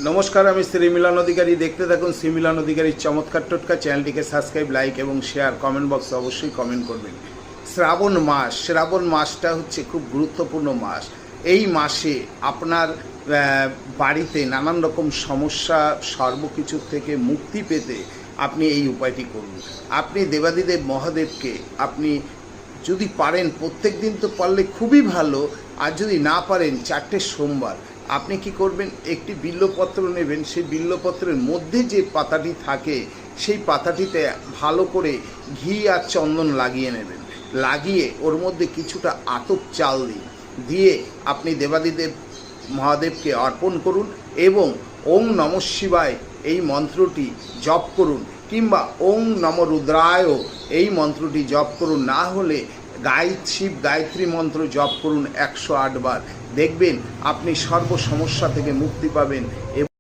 নমস্কার, আমি শ্রী মিলন অধিকারী। দেখতে থাকুন শ্রী মিলন অধিকারীর চমৎকার টোটকা। চ্যানেলটিকে সাবস্ক্রাইব, লাইক এবং শেয়ার, কমেন্ট বক্সে অবশ্যই কমেন্ট করবেন। শ্রাবণ মাসটা হচ্ছে খুব গুরুত্বপূর্ণ মাস। এই মাসে আপনার বাড়িতে নানান রকম সমস্যা সর্বকিছুর থেকে মুক্তি পেতে আপনি এই উপায়টি করুন। আপনি দেবাদিদেব মহাদেবকে আপনি যদি পারেন, প্রত্যেক দিন তো পারলে খুবই ভালো, আর যদি না পারেন 4টে সোমবার আপনি কি করবেন, একটি বিল্বপত্র নেবেন। সেই বিল্বপত্রের মধ্যে যে পাতাটি থাকে সেই পাতাটিতে ভালো করে ঘি আর চন্দন লাগিয়ে নেবেন। লাগিয়ে ওর মধ্যে কিছুটা আতপ চাল দিয়ে আপনি দেবাদিদেব মহাদেবকে অর্পণ করুন এবং ওং নমঃ শিবায় এই মন্ত্রটি জপ করুন, কিংবা ওং নম রুদ্রায় এই মন্ত্রটি জপ করুন। না হলে শিব গায়ত্রী মন্ত্র জপ করুন 108 বার। দেখবেন আপনি সর্ব সমস্যা থেকে মুক্তি পাবেন।